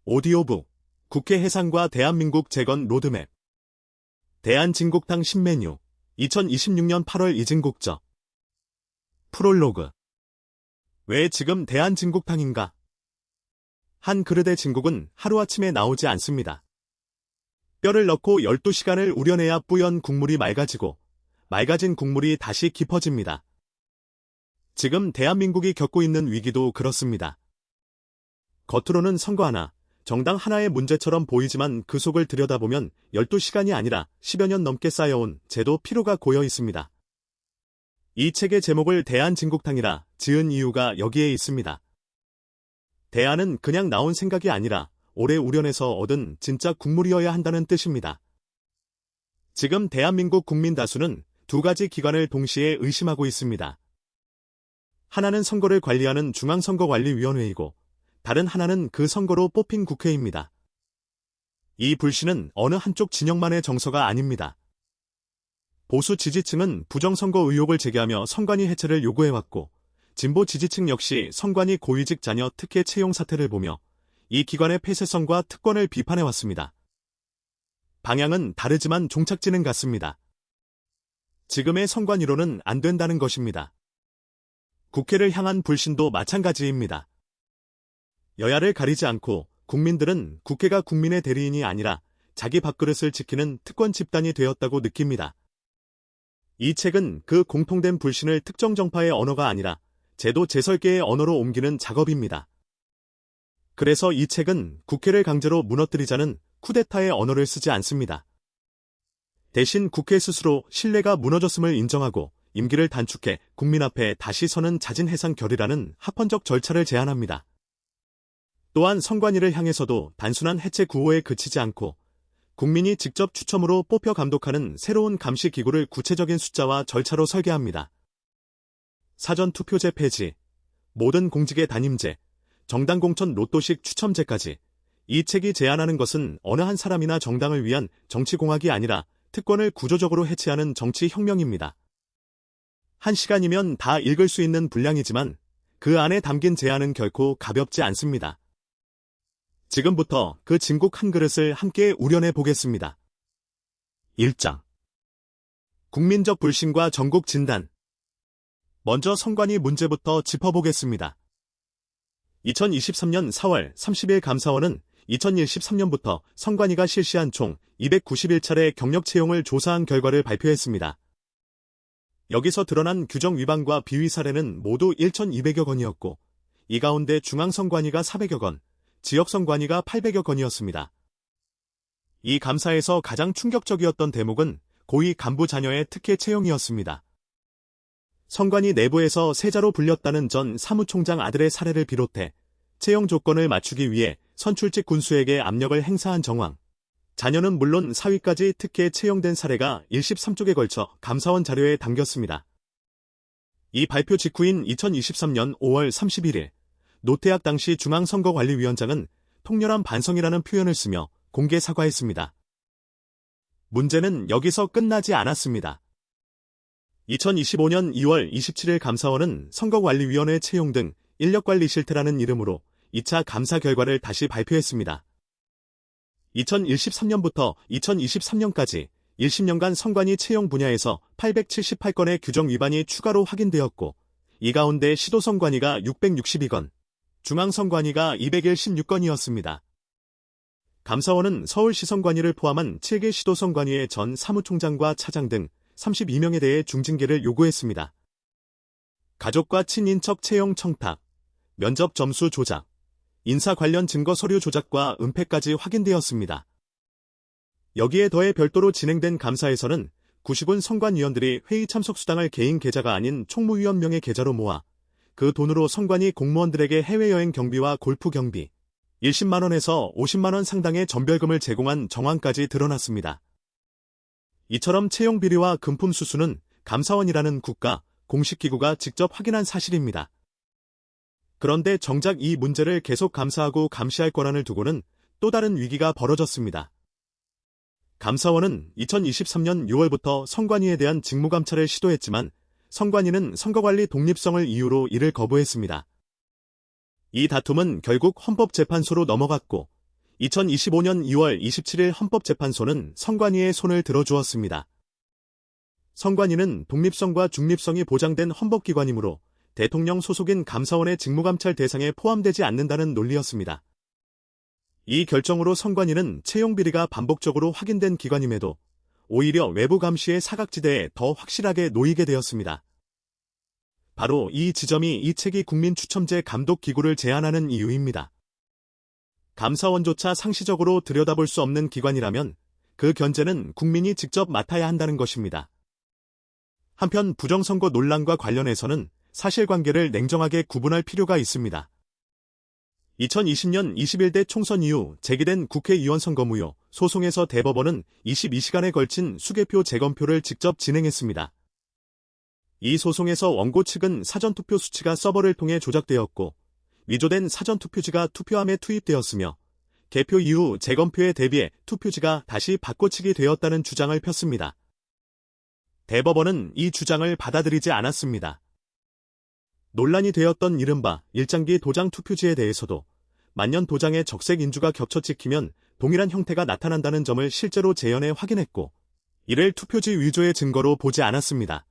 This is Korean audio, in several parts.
오디오북, 국회 해산과 대한민국 재건 로드맵. 대한진국당 신메뉴, 2026년 8월 이진국저. 프롤로그. 왜 지금 대한진국당인가? 한 그릇의 진국은 하루아침에 나오지 않습니다. 뼈를 넣고 12시간을 우려내야 뿌연 국물이 맑아지고, 맑아진 국물이 다시 깊어집니다. 지금 대한민국이 겪고 있는 위기도 그렇습니다. 겉으로는 선거 하나, 정당 하나의 문제처럼 보이지만 그 속을 들여다보면 12시간이 아니라 10여 년 넘게 쌓여온 제도 피로가 고여 있습니다. 이 책의 제목을 대한진국당이라 지은 이유가 여기에 있습니다. 대안은 그냥 나온 생각이 아니라 오래 우려내서 얻은 진짜 국물이어야 한다는 뜻입니다. 지금 대한민국 국민 다수는 두 가지 기관을 동시에 의심하고 있습니다. 하나는 선거를 관리하는 중앙선거관리위원회이고 다른 하나는 그 선거로 뽑힌 국회입니다. 이 불신은 어느 한쪽 진영만의 정서가 아닙니다. 보수 지지층은 부정선거 의혹을 제기하며 선관위 해체를 요구해왔고 진보 지지층 역시 선관위 고위직 자녀 특혜 채용 사태를 보며 이 기관의 폐쇄성과 특권을 비판해왔습니다. 방향은 다르지만 종착지는 같습니다. 지금의 선관위로는 안 된다는 것입니다. 국회를 향한 불신도 마찬가지입니다. 여야를 가리지 않고 국민들은 국회가 국민의 대리인이 아니라 자기 밥그릇을 지키는 특권 집단이 되었다고 느낍니다. 이 책은 그 공통된 불신을 특정 정파의 언어가 아니라 제도 재설계의 언어로 옮기는 작업입니다. 그래서 이 책은 국회를 강제로 무너뜨리자는 쿠데타의 언어를 쓰지 않습니다. 대신 국회 스스로 신뢰가 무너졌음을 인정하고 임기를 단축해 국민 앞에 다시 서는 자진 해산 결의라는 합헌적 절차를 제안합니다. 또한 선관위를 향해서도 단순한 해체 구호에 그치지 않고 국민이 직접 추첨으로 뽑혀 감독하는 새로운 감시기구를 구체적인 숫자와 절차로 설계합니다. 사전투표제 폐지, 모든 공직의 단임제, 정당공천 로또식 추첨제까지 이 책이 제안하는 것은 어느 한 사람이나 정당을 위한 정치공학이 아니라 특권을 구조적으로 해체하는 정치혁명입니다. 1시간이면 다 읽을 수 있는 분량이지만 그 안에 담긴 제안은 결코 가볍지 않습니다. 지금부터 그 진국 한 그릇을 함께 우려내 보겠습니다. 1장. 국민적 불신과 전국 진단. 먼저 선관위 문제부터 짚어보겠습니다. 2023년 4월 30일 감사원은 2013년부터 선관위가 실시한 총 291차례 경력 채용을 조사한 결과를 발표했습니다. 여기서 드러난 규정 위반과 비위 사례는 모두 1,200여 건이었고 이 가운데 중앙선관위가 400여 건, 지역선관위가 800여 건이었습니다. 이 감사에서 가장 충격적이었던 대목은 고위 간부 자녀의 특혜 채용이었습니다. 선관위 내부에서 세자로 불렸다는 전 사무총장 아들의 사례를 비롯해 채용 조건을 맞추기 위해 선출직 군수에게 압력을 행사한 정황, 자녀는 물론 사위까지 특혜 채용된 사례가 13쪽에 걸쳐 감사원 자료에 담겼습니다. 이 발표 직후인 2023년 5월 31일 노태학 당시 중앙선거관리위원장은 통렬한 반성이라는 표현을 쓰며 공개 사과했습니다. 문제는 여기서 끝나지 않았습니다. 2025년 2월 27일 감사원은 선거관리위원회 채용 등 인력관리 실태라는 이름으로 2차 감사 결과를 다시 발표했습니다. 2013년부터 2023년까지 10년간 선관위 채용 분야에서 878건의 규정 위반이 추가로 확인되었고 이 가운데 시도선관위가 662건, 중앙선관위가 216건이었습니다. 감사원은 서울시선관위를 포함한 7개 시도선관위의 전 사무총장과 차장 등 32명에 대해 중징계를 요구했습니다. 가족과 친인척 채용 청탁, 면접 점수 조작, 인사 관련 증거 서류 조작과 은폐까지 확인되었습니다. 여기에 더해 별도로 진행된 감사에서는 구시군 선관위원들이 회의 참석 수당을 개인 계좌가 아닌 총무위원명의 계좌로 모아 그 돈으로 선관위 공무원들에게 해외여행 경비와 골프 경비, 10만원에서 50만원 상당의 전별금을 제공한 정황까지 드러났습니다. 이처럼 채용 비리와 금품 수수는 감사원이라는 국가, 공식기구가 직접 확인한 사실입니다. 그런데 정작 이 문제를 계속 감사하고 감시할 권한을 두고는 또 다른 위기가 벌어졌습니다. 감사원은 2023년 6월부터 선관위에 대한 직무감찰을 시도했지만 선관위는 선거관리 독립성을 이유로 이를 거부했습니다. 이 다툼은 결국 헌법재판소로 넘어갔고 2025년 2월 27일 헌법재판소는 선관위의 손을 들어주었습니다. 선관위는 독립성과 중립성이 보장된 헌법기관이므로 대통령 소속인 감사원의 직무감찰 대상에 포함되지 않는다는 논리였습니다. 이 결정으로 선관위는 채용비리가 반복적으로 확인된 기관임에도 오히려 외부 감시의 사각지대에 더 확실하게 놓이게 되었습니다. 바로 이 지점이 이 책이 국민추첨제 감독기구를 제안하는 이유입니다. 감사원조차 상시적으로 들여다볼 수 없는 기관이라면 그 견제는 국민이 직접 맡아야 한다는 것입니다. 한편 부정선거 논란과 관련해서는 사실관계를 냉정하게 구분할 필요가 있습니다. 2020년 21대 총선 이후 제기된 국회의원 선거무효 소송에서 대법원은 22시간에 걸친 수개표 재검표를 직접 진행했습니다. 이 소송에서 원고 측은 사전투표 수치가 서버를 통해 조작되었고 위조된 사전투표지가 투표함에 투입되었으며 개표 이후 재검표에 대비해 투표지가 다시 바꿔치기 되었다는 주장을 폈습니다. 대법원은 이 주장을 받아들이지 않았습니다. 논란이 되었던 이른바 일장기 도장 투표지에 대해서도 만년 도장의 적색 인주가 겹쳐 찍히면 동일한 형태가 나타난다는 점을 실제로 재연해 확인했고 이를 투표지 위조의 증거로 보지 않았습니다.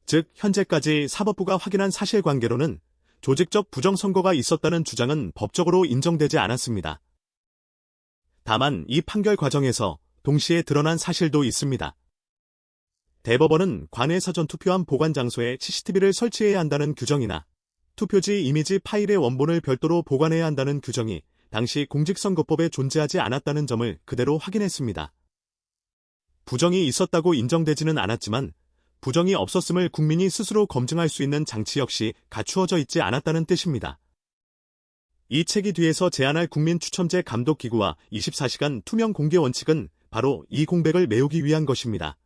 즉 현재까지 사법부가 확인한 사실관계로는 조직적 부정선거가 있었다는 주장은 법적으로 인정되지 않았습니다. 다만 이 판결 과정에서 동시에 드러난 사실도 있습니다. 대법원은 관외 사전투표함 보관 장소에 CCTV를 설치해야 한다는 규정이나 투표지 이미지 파일의 원본을 별도로 보관해야 한다는 규정이 당시 공직선거법에 존재하지 않았다는 점을 그대로 확인했습니다. 부정이 있었다고 인정되지는 않았지만 부정이 없었음을 국민이 스스로 검증할 수 있는 장치 역시 갖추어져 있지 않았다는 뜻입니다. 이 책이 뒤에서 제안할 국민추첨제 감독기구와 24시간 투명 공개 원칙은 바로 이 공백을 메우기 위한 것입니다.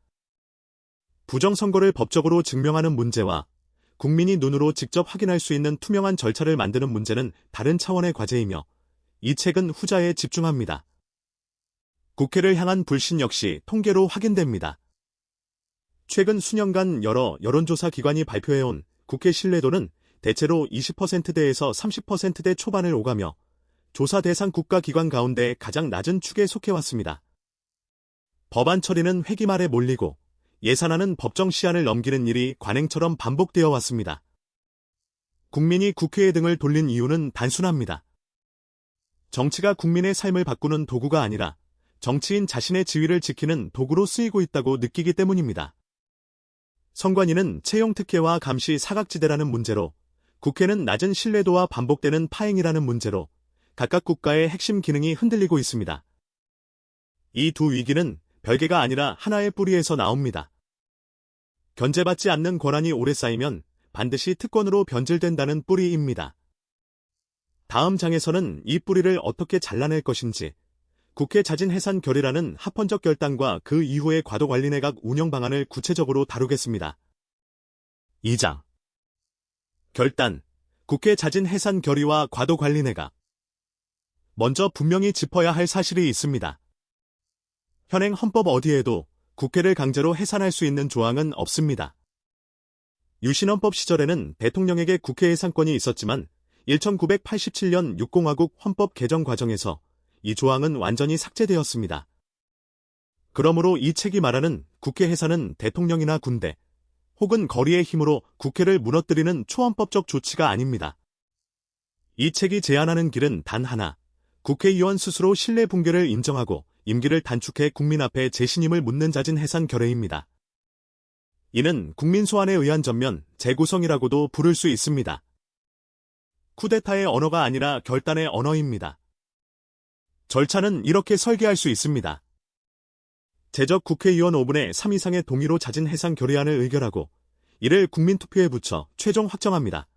부정선거를 법적으로 증명하는 문제와 국민이 눈으로 직접 확인할 수 있는 투명한 절차를 만드는 문제는 다른 차원의 과제이며 이 책은 후자에 집중합니다. 국회를 향한 불신 역시 통계로 확인됩니다. 최근 수년간 여러 여론조사 기관이 발표해온 국회 신뢰도는 대체로 20%대에서 30%대 초반을 오가며 조사 대상 국가기관 가운데 가장 낮은 축에 속해왔습니다. 법안 처리는 회기 말에 몰리고 예산안은 법정 시한을 넘기는 일이 관행처럼 반복되어 왔습니다. 국민이 국회에 등을 돌린 이유는 단순합니다. 정치가 국민의 삶을 바꾸는 도구가 아니라 정치인 자신의 지위를 지키는 도구로 쓰이고 있다고 느끼기 때문입니다. 선관위는 채용 특혜와 감시 사각지대라는 문제로, 국회는 낮은 신뢰도와 반복되는 파행이라는 문제로 각각 국가의 핵심 기능이 흔들리고 있습니다. 이 두 위기는 별개가 아니라 하나의 뿌리에서 나옵니다. 견제받지 않는 권한이 오래 쌓이면 반드시 특권으로 변질된다는 뿌리입니다. 다음 장에서는 이 뿌리를 어떻게 잘라낼 것인지, 국회 자진 해산 결의라는 합헌적 결단과 그 이후의 과도관리내각 운영 방안을 구체적으로 다루겠습니다. 2장 결단, 국회 자진 해산 결의와 과도관리내각. 먼저 분명히 짚어야 할 사실이 있습니다. 현행 헌법 어디에도 국회를 강제로 해산할 수 있는 조항은 없습니다. 유신헌법 시절에는 대통령에게 국회 해산권이 있었지만 1987년 6공화국 헌법 개정 과정에서 이 조항은 완전히 삭제되었습니다. 그러므로 이 책이 말하는 국회 해산은 대통령이나 군대, 혹은 거리의 힘으로 국회를 무너뜨리는 초헌법적 조치가 아닙니다. 이 책이 제안하는 길은 단 하나, 국회의원 스스로 신뢰 붕괴를 인정하고 임기를 단축해 국민 앞에 재신임을 묻는 자진 해산 결의입니다. 이는 국민 소환에 의한 전면 재구성이라고도 부를 수 있습니다. 쿠데타의 언어가 아니라 결단의 언어입니다. 절차는 이렇게 설계할 수 있습니다. 제적 국회의원 5분의 3 이상의 동의로 자진 해산 결의안을 의결하고 이를 국민투표에 붙여 최종 확정합니다.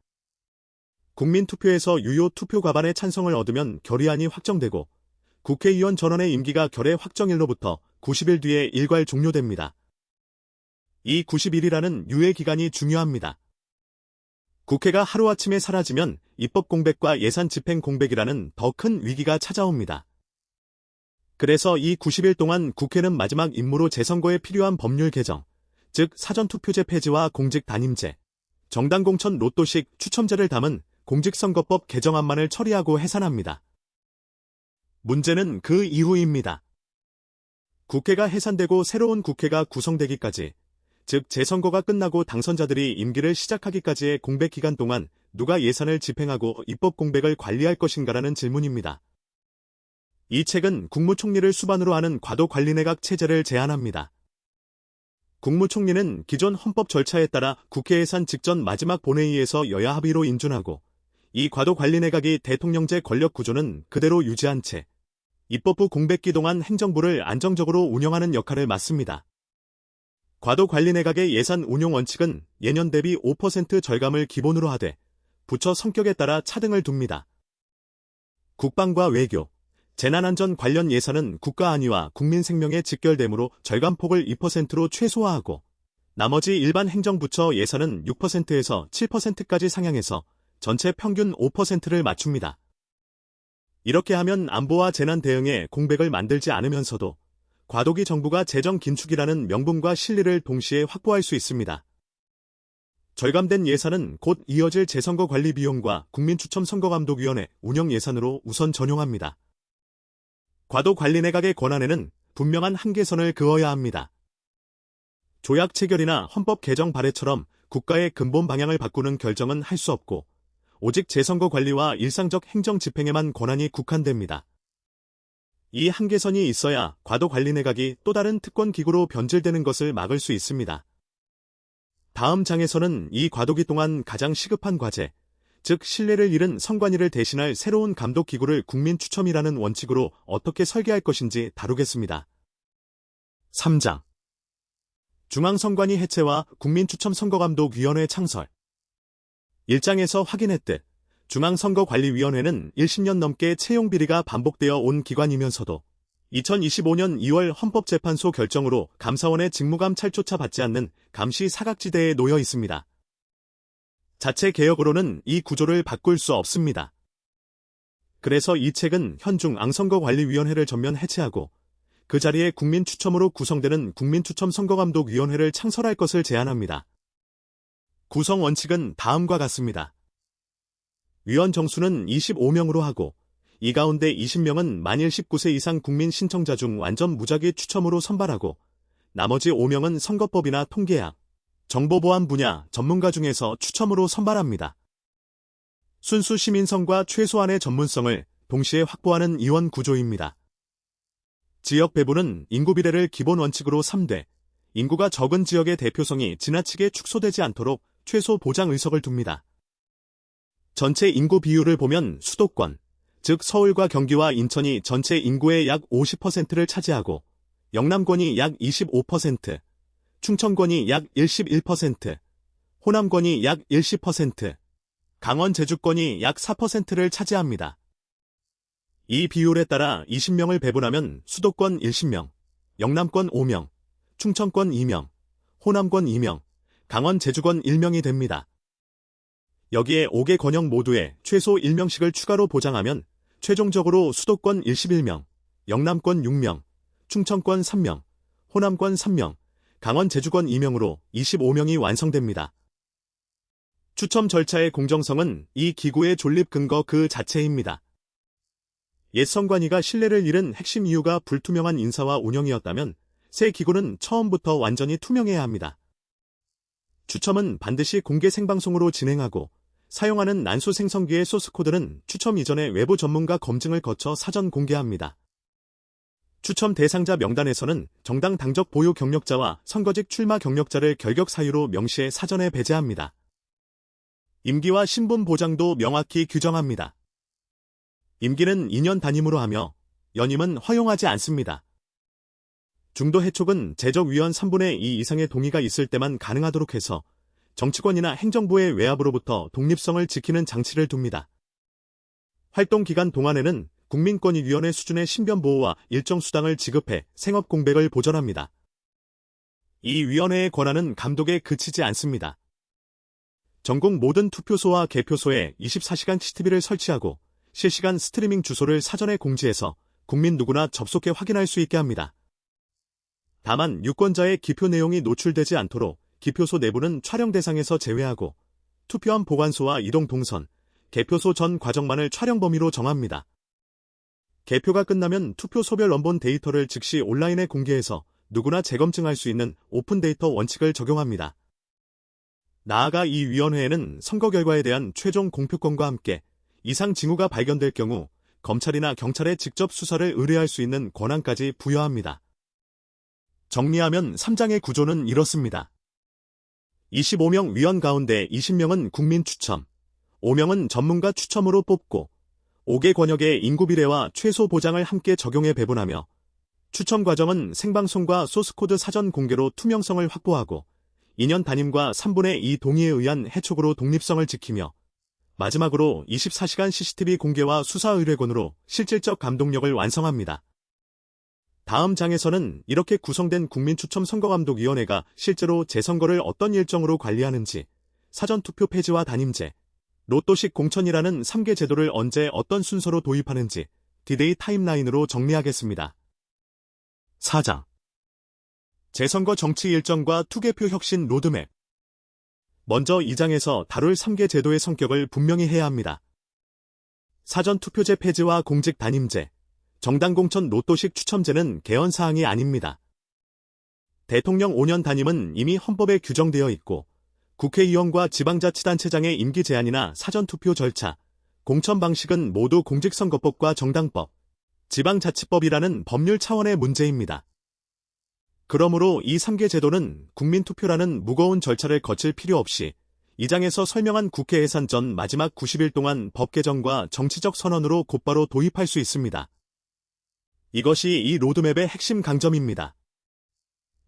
국민투표에서 유효 투표 과반의 찬성을 얻으면 결의안이 확정되고 국회의원 전원의 임기가 결의 확정일로부터 90일 뒤에 일괄 종료됩니다. 이 90일이라는 유예 기간이 중요합니다. 국회가 하루아침에 사라지면 입법 공백과 예산 집행 공백이라는 더 큰 위기가 찾아옵니다. 그래서 이 90일 동안 국회는 마지막 임무로 재선거에 필요한 법률 개정, 즉 사전투표제 폐지와 공직단임제, 정당공천 로또식 추첨제를 담은 공직선거법 개정안만을 처리하고 해산합니다. 문제는 그 이후입니다. 국회가 해산되고 새로운 국회가 구성되기까지, 즉 재선거가 끝나고 당선자들이 임기를 시작하기까지의 공백 기간 동안 누가 예산을 집행하고 입법 공백을 관리할 것인가라는 질문입니다. 이 책은 국무총리를 수반으로 하는 과도관리내각 체제를 제안합니다. 국무총리는 기존 헌법 절차에 따라 국회 예산 직전 마지막 본회의에서 여야 합의로 인준하고, 이 과도관리내각이 대통령제 권력 구조는 그대로 유지한 채 입법부 공백기 동안 행정부를 안정적으로 운영하는 역할을 맡습니다. 과도관리내각의 예산 운용 원칙은 예년 대비 5% 절감을 기본으로 하되 부처 성격에 따라 차등을 둡니다. 국방과 외교, 재난안전 관련 예산은 국가 안위와 국민 생명에 직결되므로 절감폭을 2%로 최소화하고, 나머지 일반 행정부처 예산은 6%에서 7%까지 상향해서 전체 평균 5%를 맞춥니다. 이렇게 하면 안보와 재난 대응에 공백을 만들지 않으면서도 과도기 정부가 재정 긴축이라는 명분과 실리를 동시에 확보할 수 있습니다. 절감된 예산은 곧 이어질 재선거 관리 비용과 국민추첨선거감독위원회 운영 예산으로 우선 전용합니다. 과도관리내각의 권한에는 분명한 한계선을 그어야 합니다. 조약 체결이나 헌법 개정 발의처럼 국가의 근본 방향을 바꾸는 결정은 할 수 없고, 오직 재선거 관리와 일상적 행정 집행에만 권한이 국한됩니다. 이 한계선이 있어야 과도관리내각이 또 다른 특권기구로 변질되는 것을 막을 수 있습니다. 다음 장에서는 이 과도기 동안 가장 시급한 과제, 즉 신뢰를 잃은 선관위를 대신할 새로운 감독기구를 국민추첨이라는 원칙으로 어떻게 설계할 것인지 다루겠습니다. 3장. 중앙선관위 해체와 국민추첨선거감독위원회 창설. 1장에서 확인했듯 중앙선거관리위원회는 10년 넘게 채용 비리가 반복되어 온 기관이면서도 2025년 2월 헌법재판소 결정으로 감사원의 직무감 찰조차 받지 않는 감시 사각지대에 놓여 있습니다. 자체 개혁으로는 이 구조를 바꿀 수 없습니다. 그래서 이 책은 현중앙선거관리위원회를 전면 해체하고 그 자리에 국민추첨으로 구성되는 국민추첨선거감독위원회를 창설할 것을 제안합니다. 구성 원칙은 다음과 같습니다. 위원 정수는 25명으로 하고, 이 가운데 20명은 만일 19세 이상 국민 신청자 중 완전 무작위 추첨으로 선발하고, 나머지 5명은 선거법이나 통계학, 정보보안 분야 전문가 중에서 추첨으로 선발합니다. 순수 시민성과 최소한의 전문성을 동시에 확보하는 이원 구조입니다. 지역 배분은 인구 비례를 기본 원칙으로 3대, 인구가 적은 지역의 대표성이 지나치게 축소되지 않도록 최소 보장 의석을 둡니다. 전체 인구 비율을 보면 수도권, 즉 서울과 경기와 인천이 전체 인구의 약 50%를 차지하고, 영남권이 약 25%, 충청권이 약 11%, 호남권이 약 10%, 강원 제주권이 약 4%를 차지합니다. 이 비율에 따라 20명을 배분하면 수도권 10명, 영남권 5명, 충청권 2명, 호남권 2명, 강원 제주권 1명이 됩니다. 여기에 5개 권역 모두에 최소 1명씩을 추가로 보장하면 최종적으로 수도권 11명, 영남권 6명, 충청권 3명, 호남권 3명, 강원 제주권 2명으로 25명이 완성됩니다. 추첨 절차의 공정성은 이 기구의 존립 근거 그 자체입니다. 옛 선관위가 신뢰를 잃은 핵심 이유가 불투명한 인사와 운영이었다면 새 기구는 처음부터 완전히 투명해야 합니다. 추첨은 반드시 공개 생방송으로 진행하고, 사용하는 난수 생성기의 소스코드는 추첨 이전에 외부 전문가 검증을 거쳐 사전 공개합니다. 추첨 대상자 명단에서는 정당 당적 보유 경력자와 선거직 출마 경력자를 결격 사유로 명시해 사전에 배제합니다. 임기와 신분 보장도 명확히 규정합니다. 임기는 2년 단임으로 하며 연임은 허용하지 않습니다. 중도 해촉은 재적위원 3분의 2 이상의 동의가 있을 때만 가능하도록 해서 정치권이나 행정부의 외압으로부터 독립성을 지키는 장치를 둡니다. 활동 기간 동안에는 국민권익위원회 수준의 신변 보호와 일정 수당을 지급해 생업 공백을 보전합니다. 이 위원회의 권한은 감독에 그치지 않습니다. 전국 모든 투표소와 개표소에 24시간 CCTV를 설치하고 실시간 스트리밍 주소를 사전에 공지해서 국민 누구나 접속해 확인할 수 있게 합니다. 다만 유권자의 기표 내용이 노출되지 않도록 기표소 내부는 촬영 대상에서 제외하고 투표함 보관소와 이동 동선, 개표소 전 과정만을 촬영 범위로 정합니다. 개표가 끝나면 투표 소별 원본 데이터를 즉시 온라인에 공개해서 누구나 재검증할 수 있는 오픈 데이터 원칙을 적용합니다. 나아가 이 위원회에는 선거 결과에 대한 최종 공표권과 함께 이상 징후가 발견될 경우 검찰이나 경찰에 직접 수사를 의뢰할 수 있는 권한까지 부여합니다. 정리하면 3장의 구조는 이렇습니다. 25명 위원 가운데 20명은 국민 추첨, 5명은 전문가 추첨으로 뽑고 5개 권역의 인구 비례와 최소 보장을 함께 적용해 배분하며 추첨 과정은 생방송과 소스코드 사전 공개로 투명성을 확보하고 2년 단임과 3분의 2 동의에 의한 해촉으로 독립성을 지키며 마지막으로 24시간 CCTV 공개와 수사 의뢰권으로 실질적 감독력을 완성합니다. 다음 장에서는 이렇게 구성된 국민추첨 선거감독위원회가 실제로 재선거를 어떤 일정으로 관리하는지, 사전투표 폐지와 단임제, 로또식 공천이라는 3개 제도를 언제 어떤 순서로 도입하는지 디데이 타임라인으로 정리하겠습니다. 4장. 재선거 정치 일정과 투개표 혁신 로드맵. 먼저 2장에서 다룰 3개 제도의 성격을 분명히 해야 합니다. 사전투표제 폐지와 공직 단임제, 정당 공천 로또식 추첨제는 개헌 사항이 아닙니다. 대통령 5년 단임은 이미 헌법에 규정되어 있고 국회의원과 지방자치단체장의 임기 제한이나 사전투표 절차, 공천 방식은 모두 공직선거법과 정당법, 지방자치법이라는 법률 차원의 문제입니다. 그러므로 이 3개 제도는 국민투표라는 무거운 절차를 거칠 필요 없이 2장에서 설명한 국회 예산 전 마지막 90일 동안 법 개정과 정치적 선언으로 곧바로 도입할 수 있습니다. 이것이 이 로드맵의 핵심 강점입니다.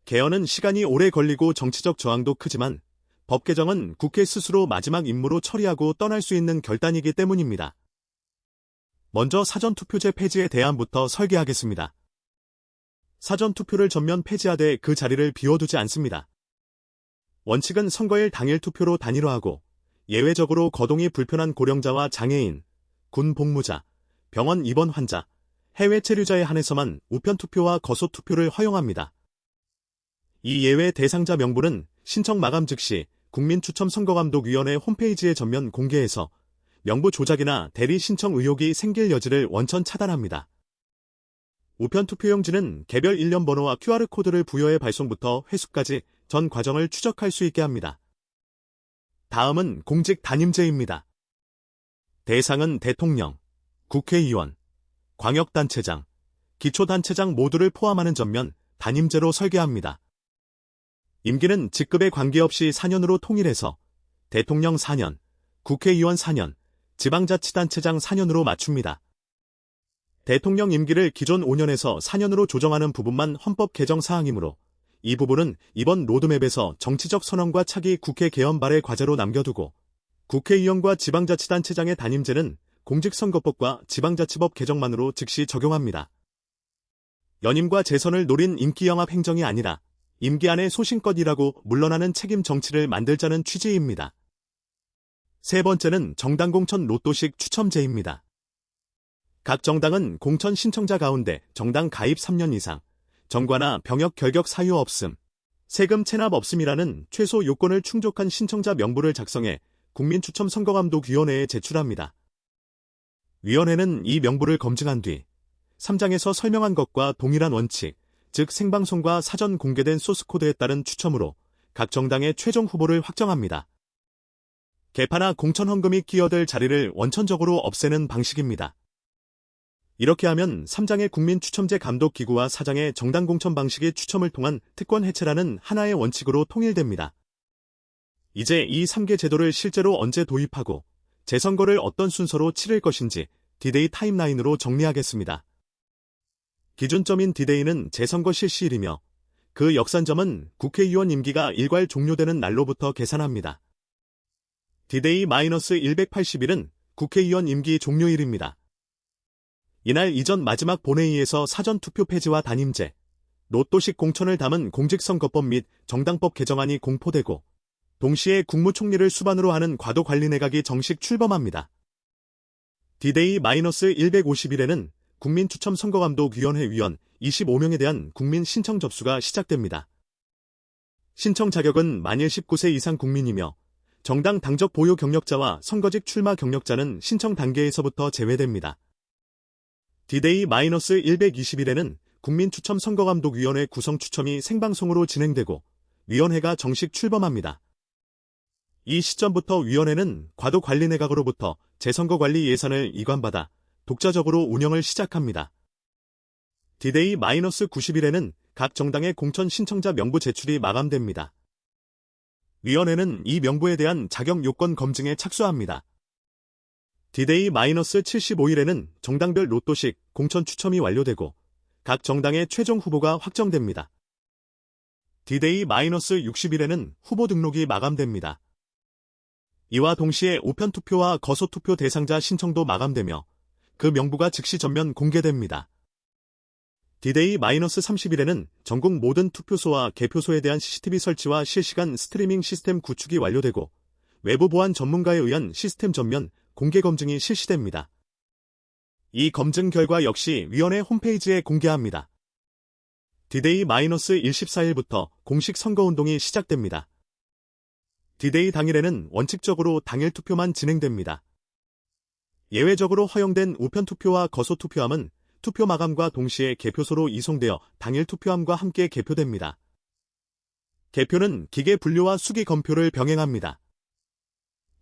개헌은 시간이 오래 걸리고 정치적 저항도 크지만 법 개정은 국회 스스로 마지막 임무로 처리하고 떠날 수 있는 결단이기 때문입니다. 먼저 사전투표제 폐지의 대안부터 설계하겠습니다. 사전투표를 전면 폐지하되 그 자리를 비워두지 않습니다. 원칙은 선거일 당일 투표로 단일화하고 예외적으로 거동이 불편한 고령자와 장애인, 군 복무자, 병원 입원 환자, 해외 체류자에 한해서만 우편투표와 거소투표를 허용합니다. 이 예외 대상자 명부는 신청 마감 즉시 국민추첨선거감독위원회 홈페이지에 전면 공개해서 명부 조작이나 대리 신청 의혹이 생길 여지를 원천 차단합니다. 우편투표용지는 개별 일련 번호와 QR코드를 부여해 발송부터 회수까지 전 과정을 추적할 수 있게 합니다. 다음은 공직 단임제입니다. 대상은 대통령, 국회의원, 광역단체장, 기초단체장 모두를 포함하는 전면 단임제로 설계합니다. 임기는 직급에 관계없이 4년으로 통일해서 대통령 4년, 국회의원 4년, 지방자치단체장 4년으로 맞춥니다. 대통령 임기를 기존 5년에서 4년으로 조정하는 부분만 헌법 개정 사항이므로 이 부분은 이번 로드맵에서 정치적 선언과 차기 국회 개헌 발의 과제로 남겨두고 국회의원과 지방자치단체장의 단임제는 공직선거법과 지방자치법 개정만으로 즉시 적용합니다. 연임과 재선을 노린 인기영합 행정이 아니라 임기 안에 소신껏 일하고 물러나는 책임 정치를 만들자는 취지입니다. 세 번째는 정당 공천 로또식 추첨제입니다. 각 정당은 공천 신청자 가운데 정당 가입 3년 이상, 정과나 병역 결격 사유 없음, 세금 체납 없음이라는 최소 요건을 충족한 신청자 명부를 작성해 국민추첨선거감독위원회에 제출합니다. 위원회는 이 명부를 검증한 뒤 3장에서 설명한 것과 동일한 원칙, 즉 생방송과 사전 공개된 소스코드에 따른 추첨으로 각 정당의 최종 후보를 확정합니다. 개파나 공천 헌금이 끼어들 자리를 원천적으로 없애는 방식입니다. 이렇게 하면 3장의 국민추첨제 감독기구와 4장의 정당 공천 방식의 추첨을 통한 특권 해체라는 하나의 원칙으로 통일됩니다. 이제 이 3개 제도를 실제로 언제 도입하고 재선거를 어떤 순서로 치를 것인지 디데이 타임라인으로 정리하겠습니다. 기준점인 디데이는 재선거 실시일이며 그 역산점은 국회의원 임기가 일괄 종료되는 날로부터 계산합니다. 디데이 -180일은 국회의원 임기 종료일입니다. 이날 이전 마지막 본회의에서 사전투표 폐지와 단임제, 로또식 공천을 담은 공직선거법 및 정당법 개정안이 공포되고 동시에 국무총리를 수반으로 하는 과도관리내각이 정식 출범합니다. 디데이 -150일에는 국민추첨선거감독위원회 위원 25명에 대한 국민 신청 접수가 시작됩니다. 신청 자격은 만일 19세 이상 국민이며 정당 당적 보유 경력자와 선거직 출마 경력자는 신청 단계에서부터 제외됩니다. D-120일에는 국민추첨선거감독위원회 구성 추첨이 생방송으로 진행되고 위원회가 정식 출범합니다. 이 시점부터 위원회는 과도관리내각으로부터 재선거관리 예산을 이관받아 독자적으로 운영을 시작합니다. D-90일에는 각 정당의 공천 신청자 명부 제출이 마감됩니다. 위원회는 이 명부에 대한 자격 요건 검증에 착수합니다. D-75일에는 정당별 로또식 공천 추첨이 완료되고 각 정당의 최종 후보가 확정됩니다. D-60일에는 후보 등록이 마감됩니다. 이와 동시에 우편투표와 거소투표 대상자 신청도 마감되며 그 명부가 즉시 전면 공개됩니다. D-30일에는 전국 모든 투표소와 개표소에 대한 CCTV 설치와 실시간 스트리밍 시스템 구축이 완료되고 외부 보안 전문가에 의한 시스템 전면 공개 검증이 실시됩니다. 이 검증 결과 역시 위원회 홈페이지에 공개합니다. D-14일부터 공식 선거운동이 시작됩니다. D-Day 당일에는 원칙적으로 당일 투표만 진행됩니다. 예외적으로 허용된 우편투표와 거소투표함은 투표 마감과 동시에 개표소로 이송되어 당일 투표함과 함께 개표됩니다. 개표는 기계 분류와 수기 검표를 병행합니다.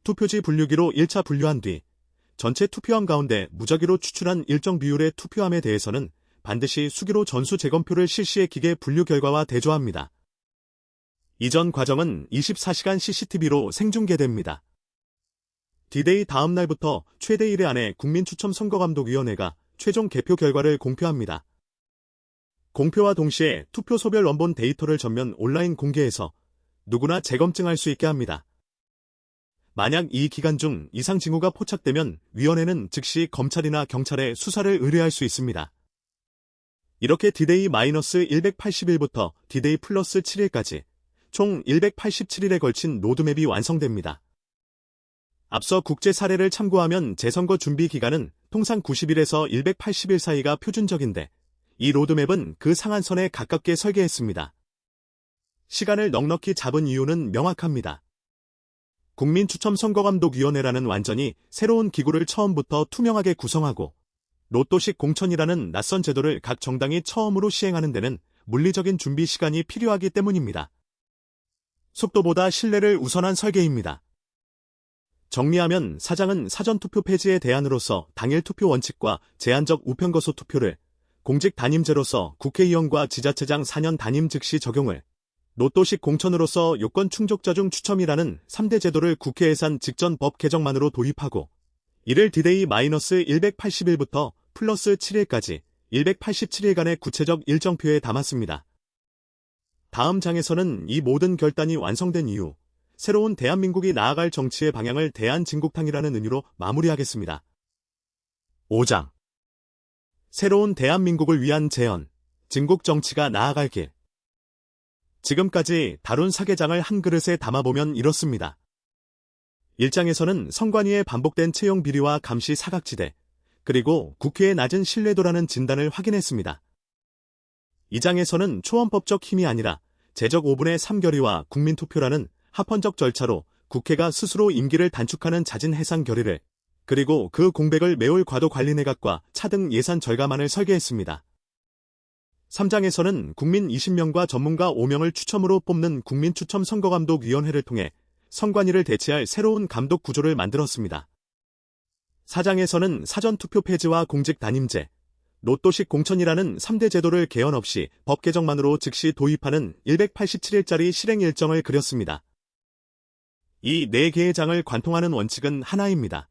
투표지 분류기로 1차 분류한 뒤 전체 투표함 가운데 무작위로 추출한 일정 비율의 투표함에 대해서는 반드시 수기로 전수 재검표를 실시해 기계 분류 결과와 대조합니다. 이전 과정은 24시간 CCTV로 생중계됩니다. D-Day 다음 날부터 최대 1회 안에 국민추첨선거감독위원회가 최종 개표 결과를 공표합니다. 공표와 동시에 투표소별 원본 데이터를 전면 온라인 공개해서 누구나 재검증할 수 있게 합니다. 만약 이 기간 중 이상 징후가 포착되면 위원회는 즉시 검찰이나 경찰에 수사를 의뢰할 수 있습니다. 이렇게 D-180일부터 D-Day 플러스 7일까지 총 187일에 걸친 로드맵이 완성됩니다. 앞서 국제 사례를 참고하면 재선거 준비 기간은 통상 90일에서 180일 사이가 표준적인데 이 로드맵은 그 상한선에 가깝게 설계했습니다. 시간을 넉넉히 잡은 이유는 명확합니다. 국민추첨선거감독위원회라는 완전히 새로운 기구를 처음부터 투명하게 구성하고 로또식 공천이라는 낯선 제도를 각 정당이 처음으로 시행하는 데는 물리적인 준비 시간이 필요하기 때문입니다. 속도보다 신뢰를 우선한 설계입니다. 정리하면 사장은 사전투표 폐지의 대안으로서 당일 투표 원칙과 제한적 우편거소 투표를, 공직 단임제로서 국회의원과 지자체장 4년 단임 즉시 적용을, 로또식 공천으로서 요건 충족자 중 추첨이라는 3대 제도를 국회 예산 직전 법 개정만으로 도입하고 이를 D-180일부터 플러스 7일까지 187일간의 구체적 일정표에 담았습니다. 다음 장에서는 이 모든 결단이 완성된 이후 새로운 대한민국이 나아갈 정치의 방향을 대한진국탕이라는 은유로 마무리하겠습니다. 5장. 새로운 대한민국을 위한 재현, 진국 정치가 나아갈 길. 지금까지 다룬 사계장을 한 그릇에 담아보면 이렇습니다. 1장에서는 선관위의 반복된 채용 비리와 감시 사각지대, 그리고 국회의 낮은 신뢰도라는 진단을 확인했습니다. 2장에서는 초원법적 힘이 아니라 제적 5분의 3 결의와 국민투표라는 합헌적 절차로 국회가 스스로 임기를 단축하는 잦은 해상 결의를, 그리고 그 공백을 메울 과도관리내각과 차등 예산 절감안을 설계했습니다. 3장에서는 국민 20명과 전문가 5명을 추첨으로 뽑는 국민추첨선거감독위원회를 통해 선관위를 대체할 새로운 감독 구조를 만들었습니다. 4장에서는 사전투표 폐지와 공직 단임제, 로또식 공천이라는 3대 제도를 개헌 없이 법 개정만으로 즉시 도입하는 187일짜리 실행 일정을 그렸습니다. 이 4개의 장을 관통하는 원칙은 하나입니다.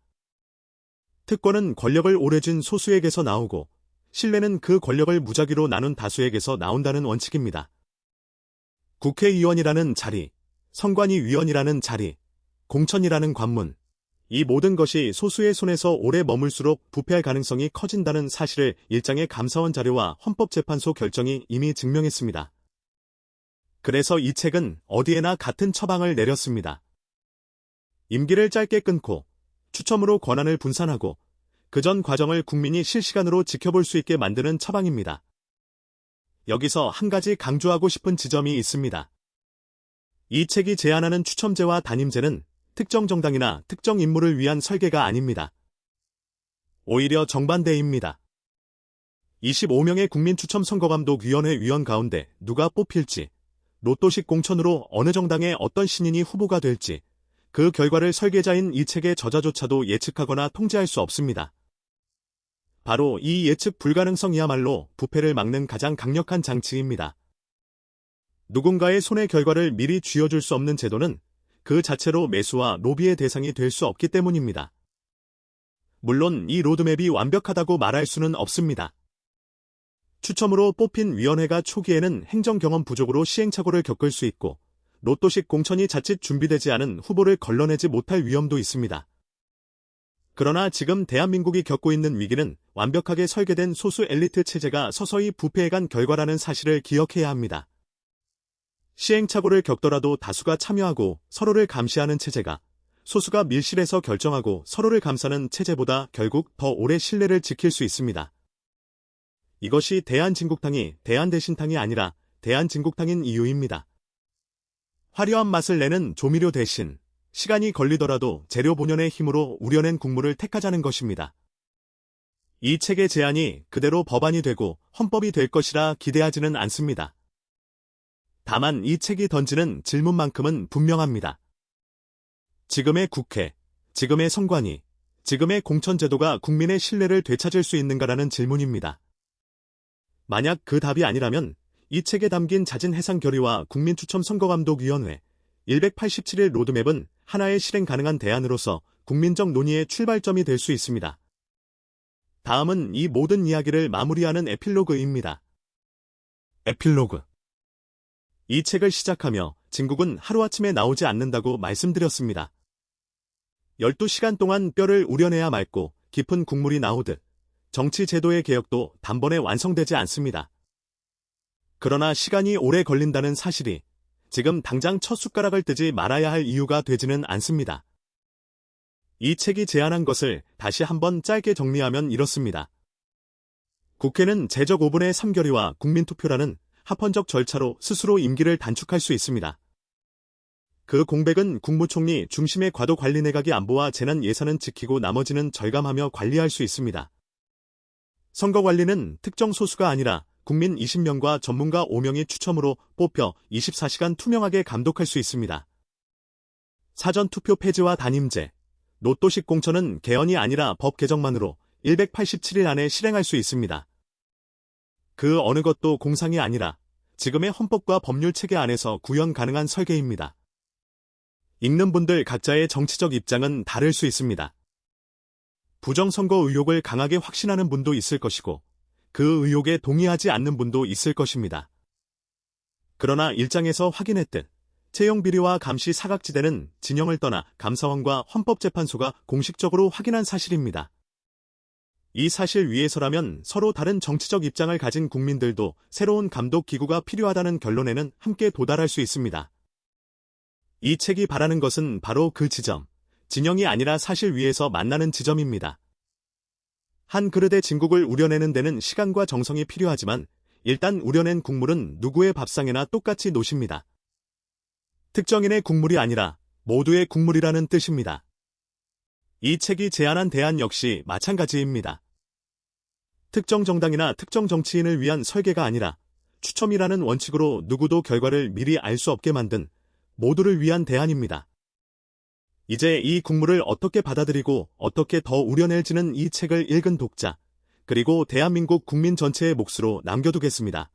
특권은 권력을 오래 쥔 소수에게서 나오고 신뢰는 그 권력을 무작위로 나눈 다수에게서 나온다는 원칙입니다. 국회의원이라는 자리, 선관위위원이라는 자리, 공천이라는 관문, 이 모든 것이 소수의 손에서 오래 머물수록 부패할 가능성이 커진다는 사실을 1장의 감사원 자료와 헌법재판소 결정이 이미 증명했습니다. 그래서 이 책은 어디에나 같은 처방을 내렸습니다. 임기를 짧게 끊고 추첨으로 권한을 분산하고 그 전 과정을 국민이 실시간으로 지켜볼 수 있게 만드는 처방입니다. 여기서 한 가지 강조하고 싶은 지점이 있습니다. 이 책이 제안하는 추첨제와 단임제는 특정 정당이나 특정 인물을 위한 설계가 아닙니다. 오히려 정반대입니다. 25명의 국민추첨선거감독위원회 위원 가운데 누가 뽑힐지, 로또식 공천으로 어느 정당의 어떤 신인이 후보가 될지, 그 결과를 설계자인 이 책의 저자조차도 예측하거나 통제할 수 없습니다. 바로 이 예측 불가능성이야말로 부패를 막는 가장 강력한 장치입니다. 누군가의 손의 결과를 미리 쥐어줄 수 없는 제도는 그 자체로 매수와 로비의 대상이 될 수 없기 때문입니다. 물론 이 로드맵이 완벽하다고 말할 수는 없습니다. 추첨으로 뽑힌 위원회가 초기에는 행정 경험 부족으로 시행착오를 겪을 수 있고, 로또식 공천이 자칫 준비되지 않은 후보를 걸러내지 못할 위험도 있습니다. 그러나 지금 대한민국이 겪고 있는 위기는 완벽하게 설계된 소수 엘리트 체제가 서서히 부패해간 결과라는 사실을 기억해야 합니다. 시행착오를 겪더라도 다수가 참여하고 서로를 감시하는 체제가 소수가 밀실에서 결정하고 서로를 감싸는 체제보다 결국 더 오래 신뢰를 지킬 수 있습니다. 이것이 대한진국당이 대한대신당이 아니라 대한진국당인 이유입니다. 화려한 맛을 내는 조미료 대신 시간이 걸리더라도 재료 본연의 힘으로 우려낸 국물을 택하자는 것입니다. 이 책의 제안이 그대로 법안이 되고 헌법이 될 것이라 기대하지는 않습니다. 다만 이 책이 던지는 질문만큼은 분명합니다. 지금의 국회, 지금의 선관위, 지금의 공천제도가 국민의 신뢰를 되찾을 수 있는가라는 질문입니다. 만약 그 답이 아니라면 이 책에 담긴 잦은 해상 결의와 국민추첨선거감독위원회 187일 로드맵은 하나의 실행 가능한 대안으로서 국민적 논의의 출발점이 될 수 있습니다. 다음은 이 모든 이야기를 마무리하는 에필로그입니다. 에필로그. 이 책을 시작하며 진국은 하루아침에 나오지 않는다고 말씀드렸습니다. 12시간 동안 뼈를 우려내야 맑고 깊은 국물이 나오듯 정치 제도의 개혁도 단번에 완성되지 않습니다. 그러나 시간이 오래 걸린다는 사실이 지금 당장 첫 숟가락을 뜨지 말아야 할 이유가 되지는 않습니다. 이 책이 제안한 것을 다시 한번 짧게 정리하면 이렇습니다. 국회는 제적 5분의 3결의와 국민투표라는 합헌적 절차로 스스로 임기를 단축할 수 있습니다. 그 공백은 국무총리 중심의 과도관리내각이 안보와 재난 예산은 지키고 나머지는 절감하며 관리할 수 있습니다. 선거관리는 특정 소수가 아니라 국민 20명과 전문가 5명이 추첨으로 뽑혀 24시간 투명하게 감독할 수 있습니다. 사전투표 폐지와 단임제, 로또식 공천은 개헌이 아니라 법 개정만으로 187일 안에 실행할 수 있습니다. 그 어느 것도 공상이 아니라 지금의 헌법과 법률 체계 안에서 구현 가능한 설계입니다. 읽는 분들 각자의 정치적 입장은 다를 수 있습니다. 부정선거 의혹을 강하게 확신하는 분도 있을 것이고 그 의혹에 동의하지 않는 분도 있을 것입니다. 그러나 일장에서 확인했듯 채용비리와 감시 사각지대는 진영을 떠나 감사원과 헌법재판소가 공식적으로 확인한 사실입니다. 이 사실 위에서라면 서로 다른 정치적 입장을 가진 국민들도 새로운 감독기구가 필요하다는 결론에는 함께 도달할 수 있습니다. 이 책이 바라는 것은 바로 그 지점, 진영이 아니라 사실 위에서 만나는 지점입니다. 한 그릇의 진국을 우려내는 데는 시간과 정성이 필요하지만 일단 우려낸 국물은 누구의 밥상에나 똑같이 노십니다. 특정인의 국물이 아니라 모두의 국물이라는 뜻입니다. 이 책이 제안한 대안 역시 마찬가지입니다. 특정 정당이나 특정 정치인을 위한 설계가 아니라 추첨이라는 원칙으로 누구도 결과를 미리 알 수 없게 만든 모두를 위한 대안입니다. 이제 이 국물을 어떻게 받아들이고 어떻게 더 우려낼지는 이 책을 읽은 독자, 그리고 대한민국 국민 전체의 몫으로 남겨두겠습니다.